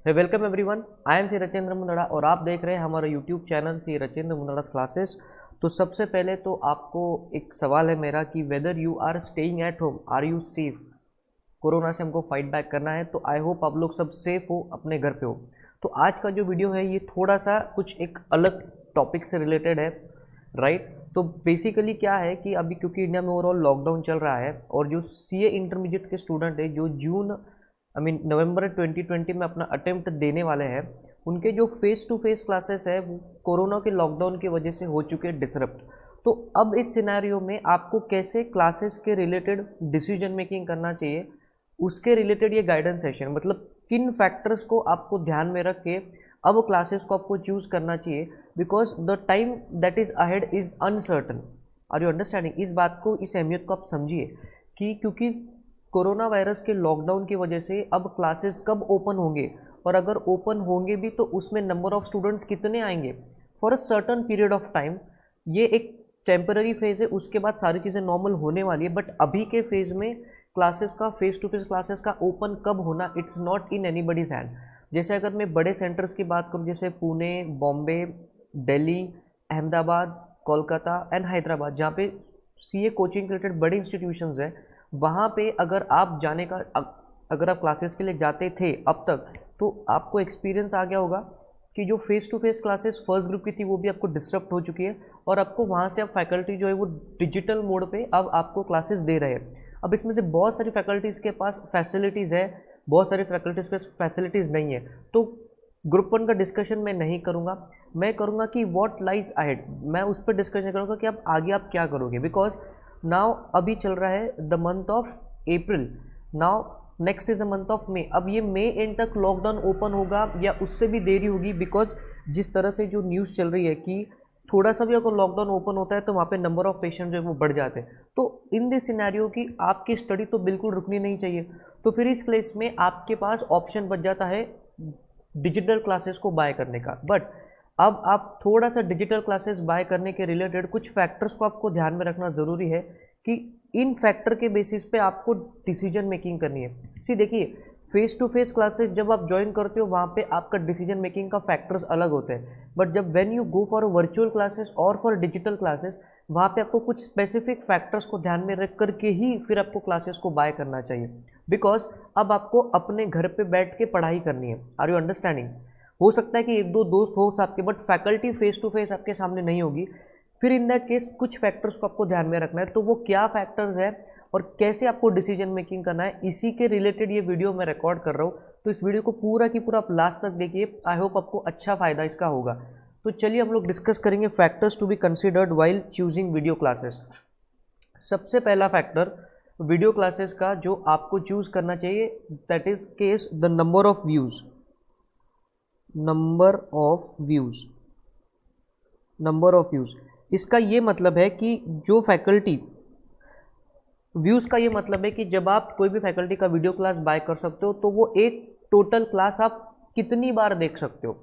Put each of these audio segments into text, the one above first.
Welcome everyone. I am C Rachendra Mundada और आप देख रहे हैं हमारा YouTube channel C Rachendra Mundada classes. तो सबसे पहले तो आपको एक सवाल है मेरा कि whether you are staying at home, are you safe. Corona से हमको फाइट बैक करना है, तो आई होप आप लोग सब सेफ हो, अपने घर पे हो। तो आज का जो वीडियो है ये थोड़ा सा कुछ एक अलग टॉपिक से रिलेटेड है, राइट। तो बेसिकली क्या है कि अभी क्योंकि इंडिया में ओवरऑल लॉकडाउन चल रहा है और जो सीए इंटरमीडिएट के स्टूडेंट है जो नवंबर 2020 में अपना अटेम्प्ट देने वाले हैं, उनके जो फेस टू फेस क्लासेस है वो कोरोना के लॉकडाउन की वजह से हो चुके हैं डिसरप्ट। तो अब इस सिनेरियो में आपको कैसे क्लासेस के रिलेटेड डिसीजन मेकिंग करना चाहिए, उसके रिलेटेड ये गाइडेंस सेशन, मतलब किन फैक्टर्स को आपको ध्यान में रख के अब क्लासेस को आपको चूज करना चाहिए, because the time that is ahead is uncertain. Are you understanding? इस बात को, इस अहमियत को आप समझिए कि क्योंकि कोरोना वायरस के लॉकडाउन की वजह से अब क्लासेस कब ओपन होंगे, और अगर ओपन होंगे भी तो उसमें नंबर ऑफ स्टूडेंट्स कितने आएंगे for a certain period of time. ये एक टेम्पररी फेज है, उसके बाद सारी चीज़ें नॉर्मल होने वाली है। बट अभी के फेज में क्लासेस का, फेस टू फेस क्लासेस का ओपन कब होना, it's not in anybody's hand. जैसे अगर मैं बड़े सेंटर्स की बात करूँ, जैसे पुणे, बॉम्बे, दिल्ली, अहमदाबाद, कोलकाता एंड हैदराबाद, जहाँ पे सीए कोचिंग रिलेटेड बड़े इंस्टीट्यूशंस हैं, वहाँ पे अगर आप जाने का, अगर आप क्लासेस के लिए जाते थे अब तक, तो आपको एक्सपीरियंस आ गया होगा कि जो face to face classes first group की थी वो भी आपको डिस्टर्ब हो चुकी है, और आपको वहाँ से अब फैकल्टी जो है वो डिजिटल मोड पे अब आपको क्लासेस दे रहे हैं। अब इसमें से बहुत सारी फैकल्टीज़ के पास फैसिलिटीज़ है, बहुत सारी फैकल्टीज़ के पास फैसिलिटीज़ नहीं है। तो ग्रुप वन का डिस्कशन मैं नहीं करूँगा, मैं करूँगा कि व्हाट लाइज अहेड, मैं उस पर डिस्कशन करूँगा कि अब आगे आप क्या करोगे। बिकॉज नाउ अभी चल रहा है the month of April, now next is the month of May. अब ये मई एंड तक लॉकडाउन ओपन होगा या उससे भी देरी होगी, बिकॉज जिस तरह से जो न्यूज़ चल रही है कि थोड़ा सा भी अगर लॉकडाउन ओपन होता है तो वहाँ पे नंबर ऑफ पेशेंट जो है वो बढ़ जाते हैं। तो इन दिस सिनेरियो की आपकी स्टडी तो बिल्कुल रुकनी नहीं चाहिए। तो फिर इस केस में आपके पास ऑप्शन बच जाता है डिजिटल क्लासेस को बाय करने का। बट अब आप थोड़ा सा डिजिटल क्लासेस बाय करने के रिलेटेड कुछ फैक्टर्स को आपको ध्यान में रखना ज़रूरी है कि इन फैक्टर के बेसिस पे आपको डिसीजन मेकिंग करनी है। सी देखिए, फेस टू फेस क्लासेस जब आप ज्वाइन करते हो वहाँ पे आपका डिसीजन मेकिंग का फैक्टर्स अलग होते हैं, बट जब when you go for virtual classes और फॉर डिजिटल क्लासेस, वहाँ पे आपको कुछ स्पेसिफिक फैक्टर्स को ध्यान में रख करके ही फिर आपको क्लासेस को बाय करना चाहिए। बिकॉज अब आपको अपने घर पे बैठ के पढ़ाई करनी है। Are you understanding? हो सकता है कि एक दो दोस्त हो आपके, but faculty face to face आपके सामने नहीं होगी। फिर इन दैट केस कुछ फैक्टर्स को आपको ध्यान में रखना है। तो वो क्या फैक्टर्स है और कैसे आपको डिसीजन मेकिंग करना है, इसी के रिलेटेड ये वीडियो मैं रिकॉर्ड कर रहा हूँ। तो इस वीडियो को पूरा की पूरा आप लास्ट तक देखिए, आई होप आपको अच्छा फ़ायदा इसका होगा। तो चलिए हम लोग डिस्कस करेंगे factors to be considered while choosing video classes. सबसे पहला फैक्टर वीडियो क्लासेस का जो आपको चूज करना चाहिए, that is case the number of views. Number of views, number of views, इसका ये मतलब है कि जो फैकल्टी, व्यूज़ का ये मतलब है कि जब आप कोई भी फैकल्टी का वीडियो क्लास बाय कर सकते हो तो वो एक टोटल क्लास आप कितनी बार देख सकते हो,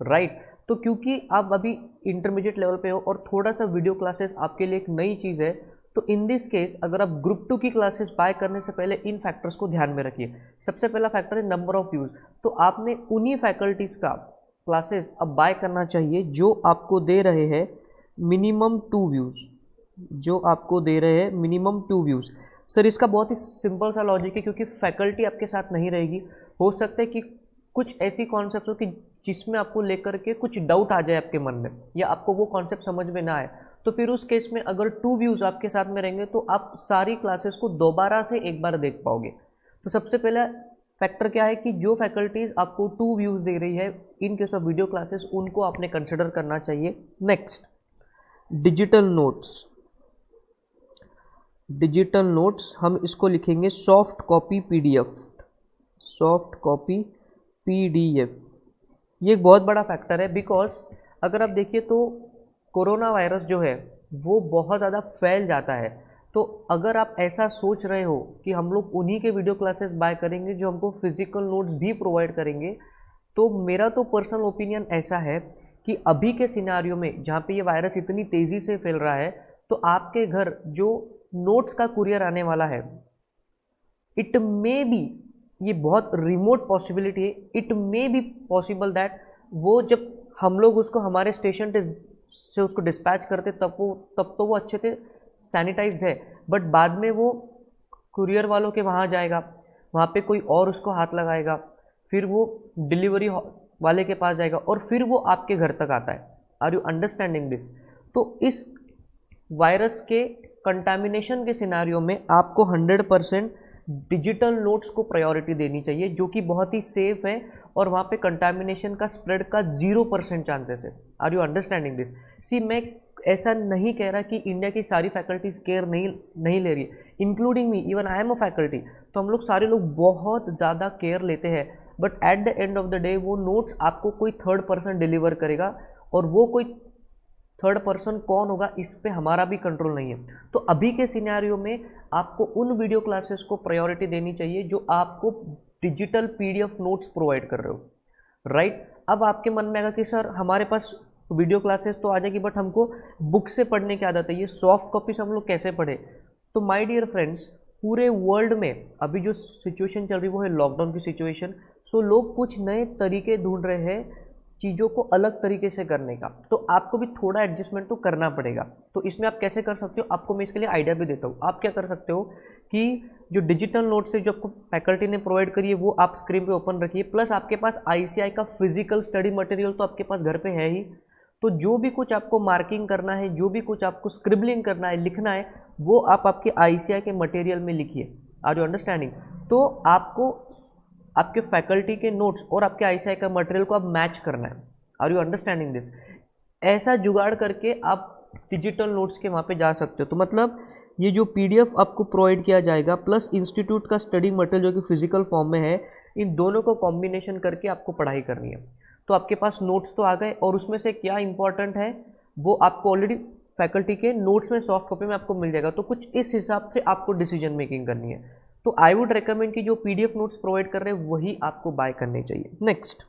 राइट। तो क्योंकि आप अभी इंटरमीडिएट लेवल पे हो और थोड़ा सा वीडियो क्लासेस आपके लिए एक नई चीज़ है, तो इन दिस केस अगर आप ग्रुप टू की क्लासेस बाय करने से पहले इन फैक्टर्स को ध्यान में रखिए। सबसे पहला फैक्टर है नंबर ऑफ व्यूज़। तो आपने उन्हीं फैकल्टीज़ का क्लासेस अब बाय करना चाहिए जो आपको दे रहे हैं मिनिमम 2 व्यूज़, जो आपको दे रहे हैं मिनिमम 2 व्यूज़। सर इसका बहुत ही सिंपल सा लॉजिक है, क्योंकि फैकल्टी आपके साथ नहीं रहेगी। हो सकता है कि कुछ ऐसी कॉन्सेप्ट हो कि जिसमें आपको लेकर के कुछ डाउट आ जाए आपके मन में, या आपको वो कॉन्सेप्ट समझ में ना आए। तो फिर उस केस में अगर 2 व्यूज़ आपके साथ में रहेंगे तो आप सारी क्लासेस को दोबारा से एक बार देख पाओगे। तो सबसे पहला फैक्टर क्या है कि जो फैकल्टीज़ आपको 2 व्यूज़ दे रही है इन केस ऑफ वीडियो क्लासेस, उनको आपने कंसिडर करना चाहिए। Next, digital notes. Digital notes हम इसको लिखेंगे soft copy PDF, soft copy PDF. ये एक बहुत बड़ा फैक्टर है, बिकॉज अगर आप देखिए तो कोरोना वायरस जो है वो बहुत ज़्यादा फैल जाता है। तो अगर आप ऐसा सोच रहे हो कि हम लोग उन्हीं के वीडियो क्लासेस बाय करेंगे जो हमको फिजिकल नोट्स भी प्रोवाइड करेंगे, तो मेरा तो पर्सनल ओपिनियन ऐसा है कि अभी के सिनारियो में जहाँ पे ये वायरस इतनी तेज़ी से फैल रहा है, तो आपके घर जो नोट्स का कुरियर आने वाला है, इट मे बी ये बहुत रिमोट पॉसिबिलिटी है, it may be possible that वो जब हम लोग उसको हमारे स्टेशन से उसको डिस्पैच करते तब तो वो अच्छे से सैनिटाइज्ड है, बट बाद में वो कुरियर वालों के वहाँ जाएगा, वहाँ पे कोई और उसको हाथ लगाएगा, फिर वो डिलीवरी वाले के पास जाएगा और फिर वो आपके घर तक आता है। Are you understanding this? तो इस वायरस के कंटामिनेशन के सिनारियो में आपको 100% डिजिटल नोट्स को प्रायोरिटी देनी चाहिए, जो कि बहुत ही सेफ है और वहाँ पे कंटामिनेशन का स्प्रेड का 0% चांसेस है। Are you understanding this? See, मैं ऐसा नहीं कह रहा कि इंडिया की सारी फैकल्टीज केयर नहीं ले रही है, including me, even I am a faculty. तो हम लोग सारे लोग बहुत ज़्यादा केयर लेते हैं, but at the end of the day वो नोट्स आपको कोई थर्ड पर्सन डिलीवर करेगा, और वो कोई थर्ड पर्सन कौन होगा इस पे हमारा भी कंट्रोल नहीं है। तो अभी के सिनेरियो में आपको उन वीडियो क्लासेस को प्रायोरिटी देनी चाहिए जो आपको डिजिटल पीडीएफ नोट्स प्रोवाइड कर रहे हो, राइट? अब आपके मन में आएगा कि सर हमारे पास वीडियो क्लासेस तो आ जाएगी, बट हमको बुक से पढ़ने की आदत है, ये सॉफ्ट कॉपी से हम लोग कैसे पढ़े? तो माय डियर फ्रेंड्स, पूरे वर्ल्ड में अभी जो सिचुएशन चल रही है वो है लॉकडाउन की सिचुएशन। सो लोग कुछ नए तरीके ढूंढ रहे हैं चीज़ों को अलग तरीके से करने का, तो आपको भी थोड़ा एडजस्टमेंट तो करना पड़ेगा। तो इसमें आप कैसे कर सकते हो, आपको मैं इसके लिए आइडिया भी देता हूँ। आप क्या कर सकते हो कि जो डिजिटल नोट्स है जो आपको फैकल्टी ने प्रोवाइड करी है वो आप स्क्रीन पे ओपन रखिए, प्लस आपके पास आईसीआई का फिजिकल स्टडी मटेरियल तो आपके पास घर पे है ही। तो जो भी कुछ आपको मार्किंग करना है, जो भी कुछ आपको स्क्रिबलिंग करना है, लिखना है, वो आप आपके आईसीआई के मटेरियल में लिखिए। Are you understanding? तो आपको आपके फैकल्टी के नोट्स और आपके आईसीआई का मटेरियल को आप मैच करना है। Are you understanding this? ऐसा जुगाड़ करके आप डिजिटल नोट्स के वहाँ पे जा सकते हो। तो मतलब ये जो पीडीएफ आपको प्रोवाइड किया जाएगा प्लस इंस्टीट्यूट का स्टडी मटेरियल जो कि फिजिकल फॉर्म में है, इन दोनों को कॉम्बिनेशन करके आपको पढ़ाई करनी है। तो आपके पास नोट्स तो आ गए, और उसमें से क्या इंपॉर्टेंट है वो आपको ऑलरेडी फैकल्टी के नोट्स में सॉफ्ट कॉपी में आपको मिल जाएगा। तो कुछ इस हिसाब से आपको डिसीजन मेकिंग करनी है। तो आई वुड रिकमेंड कि जो पीडीएफ नोट्स प्रोवाइड कर रहे हैं वही आपको बाय करने चाहिए। नेक्स्ट,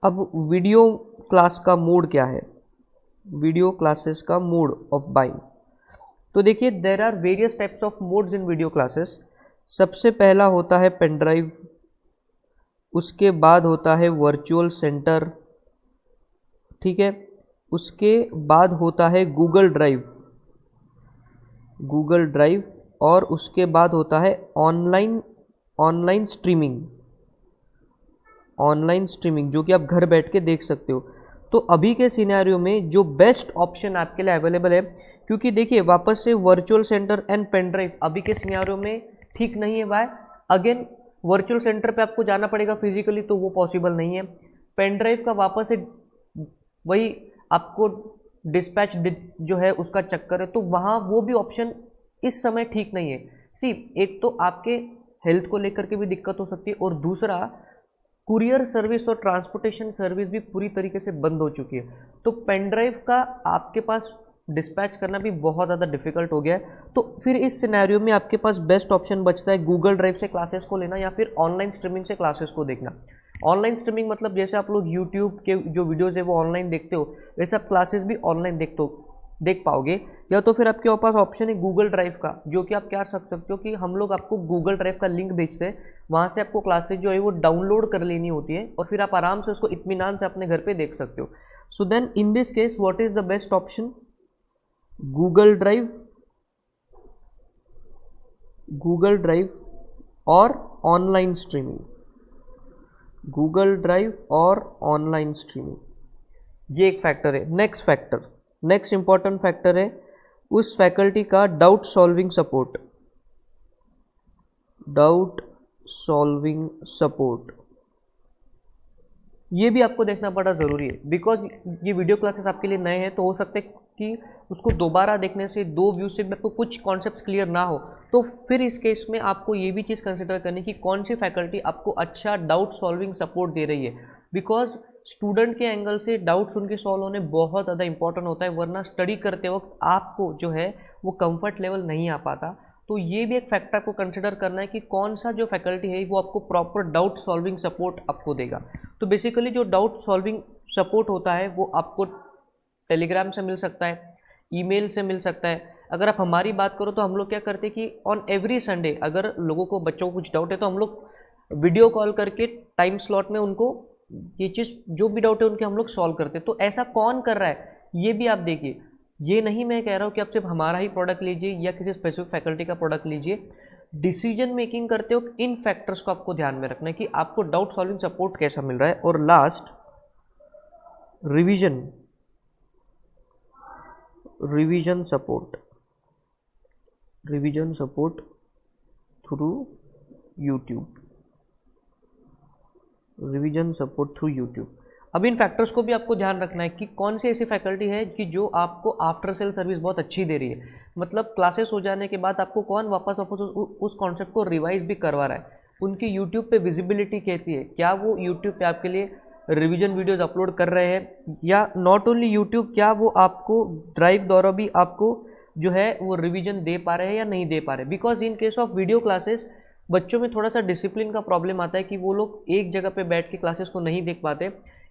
अब वीडियो क्लास का मोड क्या है, वीडियो क्लासेस का मोड ऑफ बाइंग। तो देखिए, there are various types of modes in video classes. सबसे पहला होता है पेन ड्राइव, उसके बाद होता है वर्चुअल सेंटर, ठीक है, उसके बाद होता है गूगल ड्राइव, और उसके बाद होता है ऑनलाइन स्ट्रीमिंग, जो कि आप घर बैठ के देख सकते हो। तो अभी के सिनेरियो में जो बेस्ट ऑप्शन आपके लिए अवेलेबल है, क्योंकि देखिए वापस से virtual centre and pen drive अभी के सिनेरियो में ठीक नहीं है। वाई? अगेन वर्चुअल सेंटर पे आपको जाना पड़ेगा फिजिकली, तो वो पॉसिबल नहीं है। पेन ड्राइव का वापस से वही आपको डिस्पैच जो है उसका चक्कर है, तो वहाँ वो भी ऑप्शन इस समय ठीक नहीं है। सी, एक तो आपके हेल्थ को लेकर के भी दिक्कत हो सकती है, और दूसरा कुरियर सर्विस और ट्रांसपोर्टेशन सर्विस भी पूरी तरीके से बंद हो चुकी है। तो पेन ड्राइव का आपके पास डिस्पैच करना भी बहुत ज़्यादा डिफिकल्ट हो गया है। तो फिर इस सिनेरियो में आपके पास बेस्ट ऑप्शन बचता है गूगल ड्राइव से क्लासेस को लेना या फिर ऑनलाइन स्ट्रीमिंग से क्लासेस को देखना। ऑनलाइन स्ट्रीमिंग मतलब जैसे आप लोग यूट्यूब के जो वीडियोज़ है वो ऑनलाइन देखते हो, वैसे आप क्लासेस भी ऑनलाइन देख पाओगे। या तो फिर आपके पास ऑप्शन है गूगल ड्राइव का, जो कि आप क्या कर सकते हो कि हम लोग आपको गूगल ड्राइव का लिंक भेजते हैं, वहाँ से आपको क्लासेस जो है वो डाउनलोड कर लेनी होती है, और फिर आप आराम से उसको इत्मीनान से अपने घर पे देख सकते हो। So then in this case what is the best option? Google Drive और ऑनलाइन स्ट्रीमिंग, ये एक फैक्टर है। नेक्स्ट इंपॉर्टेंट फैक्टर है उस फैकल्टी का डाउट सॉल्विंग सपोर्ट। ये भी आपको देखना बड़ा ज़रूरी है, बिकॉज ये वीडियो क्लासेस आपके लिए नए हैं, तो हो सकता है कि उसको दोबारा देखने से, दो व्यू से भी आपको कुछ कॉन्सेप्ट्स क्लियर ना हो। तो फिर इस केस में आपको ये भी चीज़ कंसिडर करनी कि कौन सी फैकल्टी आपको अच्छा डाउट सॉल्विंग सपोर्ट दे रही है, बिकॉज स्टूडेंट के एंगल से डाउट्स उनके सॉल्व होने बहुत ज़्यादा इंपॉर्टेंट होता है, वरना स्टडी करते वक्त आपको जो है वो कंफर्ट लेवल नहीं आ पाता। तो ये भी एक फैक्टर को कंसिडर करना है कि कौन सा जो फैकल्टी है वो आपको प्रॉपर डाउट सॉल्विंग सपोर्ट आपको देगा। तो बेसिकली जो डाउट सॉल्विंग सपोर्ट होता है वो आपको टेलीग्राम से मिल सकता है, ईमेल से मिल सकता है, अगर आप हमारी बात करो तो हम लोग क्या करते हैं कि ऑन एवरी संडे अगर लोगों को, बच्चों को कुछ डाउट है तो हम लोग वीडियो कॉल करके टाइम स्लॉट में उनको ये चीज़ जो भी डाउट है उनके हम लोग सॉल्व करते हैं। तो ऐसा कौन कर रहा है ये भी आप देखिए। ये नहीं मैं कह रहा हूँ कि आप सिर्फ हमारा ही प्रोडक्ट लीजिए या किसी स्पेसिफिक फैकल्टी का प्रोडक्ट लीजिए। डिसीजन मेकिंग करते हो इन फैक्टर्स को आपको ध्यान में रखना है कि आपको डाउट सॉल्विंग सपोर्ट कैसा मिल रहा है। और last, revision support, revision support through YouTube, revision support through YouTube. अब इन फैक्टर्स को भी आपको ध्यान रखना है कि कौन सी ऐसी फैकल्टी है कि जो आपको आफ्टर सेल सर्विस बहुत अच्छी दे रही है, मतलब क्लासेस हो जाने के बाद आपको कौन वापस उस कॉन्सेप्ट को रिवाइज भी करवा रहा है, उनकी यूट्यूब पे विजिबिलिटी कैसी है, क्या वो यूट्यूब पे आपके लिए रिवीजन वीडियोस अपलोड कर रहे हैं, या नॉट ओनली यूट्यूब, क्या वो आपको ड्राइव द्वारा भी आपको जो है वो रिवीजन दे पा रहे हैं या नहीं दे पा रहे। Because in case of video classes बच्चों में थोड़ा सा डिसिप्लिन का प्रॉब्लम आता है कि वो लोग एक जगह पे बैठ के क्लासेस को नहीं देख पाते,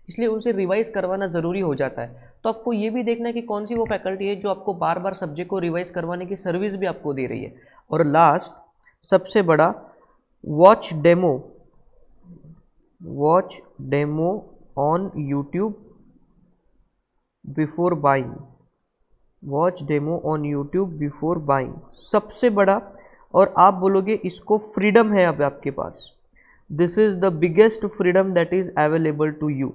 इसलिए उनसे रिवाइज करवाना ज़रूरी हो जाता है। तो आपको ये भी देखना है कि कौन सी वो फैकल्टी है जो आपको बार बार सब्जेक्ट को रिवाइज करवाने की सर्विस भी आपको दे रही है। और लास्ट सबसे बड़ा, watch demo on YouTube before buying, watch demo on YouTube before buying सबसे बड़ा। और आप बोलोगे इसको फ्रीडम है अब आपके पास, this is the biggest freedom that is available to you.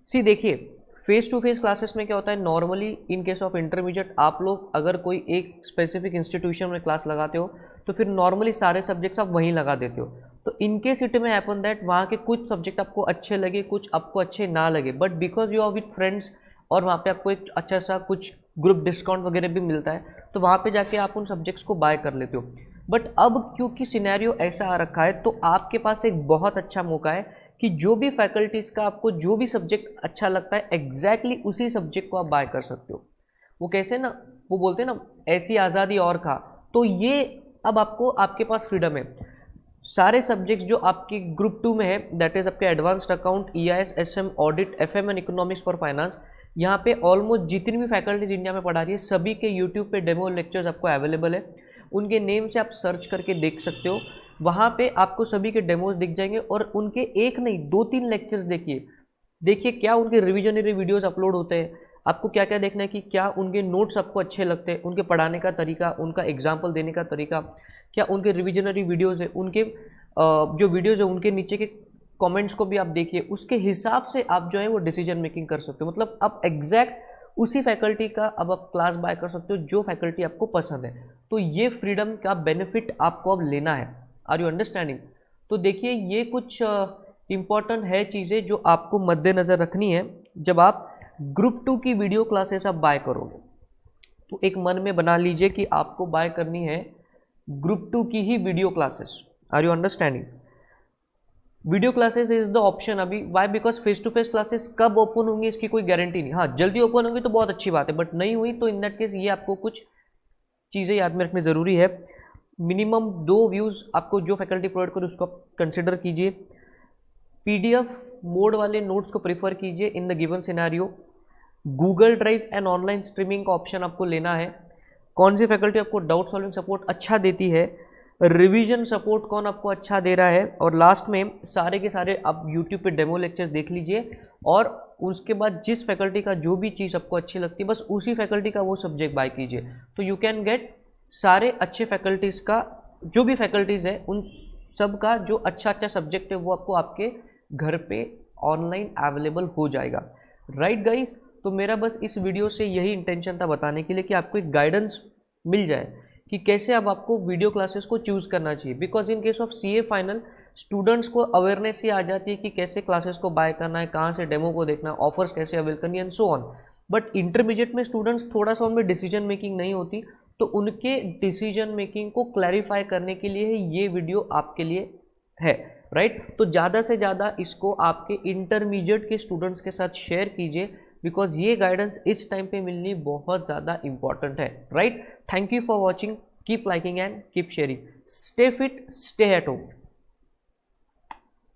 See देखिए, फेस टू फेस क्लासेस में क्या होता है, normally in case of intermediate आप लोग अगर कोई एक स्पेसिफिक इंस्टीट्यूशन में क्लास लगाते हो तो फिर नॉर्मली सारे सब्जेक्ट्स आप वहीं लगा देते हो। तो इन केस इट में हैपन दैट वहाँ के कुछ सब्जेक्ट आपको अच्छे लगे, कुछ आपको अच्छे ना लगे, but because you are with friends और वहाँ पे आपको एक अच्छा सा कुछ ग्रुप डिस्काउंट वगैरह भी मिलता है, तो वहाँ पे जाके आप उन सब्जेक्ट्स को बाय कर लेते हो। बट अब क्योंकि सिनेरियो ऐसा आ रखा है तो आपके पास एक बहुत अच्छा मौका है कि जो भी फैकल्टीज़ का आपको जो भी सब्जेक्ट अच्छा लगता है एग्जैक्टली उसी सब्जेक्ट को आप बाय कर सकते हो। वो कैसे ना, वो बोलते हैं ना ऐसी आज़ादी और खा, तो ये अब आपको आपके पास फ्रीडम है। सारे सब्जेक्ट्स जो आपके ग्रुप 2 में है, दैट इज आपके advanced account, EIS, SM, audit, FM and economics for finance, यहाँ पे ऑलमोस्ट जितनी भी फैकल्टीज इंडिया में पढ़ा रही है सभी के यूट्यूब पे डेमो लेक्चर्स आपको अवेलेबल है। उनके नेम से आप सर्च करके देख सकते हो, वहाँ पे आपको सभी के डेमोज दिख जाएंगे और उनके एक नहीं 2-3 लेक्चर्स देखिए क्या उनके रिविजनरी वीडियोस अपलोड होते हैं। आपको क्या क्या देखना है कि क्या उनके नोट्स आपको अच्छे लगते हैं, उनके पढ़ाने का तरीका, उनका एग्जाम्पल देने का तरीका, क्या उनके रिविजनरी वीडियोज़ है, उनके जो वीडियोज़ है उनके नीचे के कमेंट्स को भी आप देखिए, उसके हिसाब से आप जो है वो डिसीजन मेकिंग कर सकते हो। मतलब आप एग्जैक्ट उसी फैकल्टी का अब आप क्लास बाय कर सकते हो जो फैकल्टी आपको पसंद है। तो ये फ्रीडम का बेनिफिट आपको अब लेना है। Are you understanding? तो देखिए ये कुछ इंपॉर्टेंट है चीज़ें जो आपको मद्देनज़र रखनी है जब आप ग्रुप 2 की वीडियो क्लासेस आप बाय करोगे। तो एक मन में बना लीजिए कि आपको बाय करनी है ग्रुप 2 की ही video classes. Are you understanding? Video classes is the option अभी। Why? Because face to face classes कब ओपन होंगी इसकी कोई गारंटी नहीं। हाँ, जल्दी ओपन होंगी तो बहुत अच्छी बात है, बट नहीं हुई तो इन दैट केस ये आपको कुछ चीज़ें याद में रखनी ज़रूरी है। मिनिमम 2 व्यूज़ आपको जो फैकल्टी प्रोवाइड करे उसको आप कंसिडर कीजिए। PDF मोड वाले नोट्स को प्रीफर कीजिए in the given scenario. Google drive and online streaming का ऑप्शन आपको लेना है। कौन सी फैकल्टी आपको डाउट सॉल्विंग सपोर्ट अच्छा देती है, रिवीजन सपोर्ट कौन आपको अच्छा दे रहा है, और लास्ट में सारे के सारे आप यूट्यूब पे डेमो लेक्चर्स देख लीजिए और उसके बाद जिस फैकल्टी का जो भी चीज़ आपको अच्छी लगती है बस उसी फैकल्टी का वो सब्जेक्ट बाय कीजिए। तो यू कैन गेट सारे अच्छे फैकल्टीज़ का, जो भी फैकल्टीज़ है उन सब का जो अच्छा अच्छा सब्जेक्ट है वो आपको आपके घर पे ऑनलाइन अवेलेबल हो जाएगा। Right guys? तो मेरा बस इस वीडियो से यही इंटेंशन था बताने के लिए कि आपको एक गाइडेंस मिल जाए कि कैसे अब आपको वीडियो क्लासेस को चूज़ करना चाहिए। Because in case of CA final students को अवेयरनेस ये आ जाती है कि कैसे क्लासेस को बाय करना है, कहाँ से डेमो को देखना है, ऑफर्स कैसे अवेल करनी है and so on. But intermediate में स्टूडेंट्स थोड़ा सा उनमें डिसीजन मेकिंग नहीं होती, तो उनके डिसीजन मेकिंग को क्लैरिफाई करने के लिए ये वीडियो आपके लिए है। राइट? तो ज़्यादा से ज़्यादा इसको आपके इंटरमीडिएट के स्टूडेंट्स के साथ शेयर कीजिए, बिकॉज ये गाइडेंस इस टाइम पे मिलनी बहुत ज़्यादा इंपॉर्टेंट है। Right? Thank you for watching, keep liking and keep sharing, stay fit, stay at home.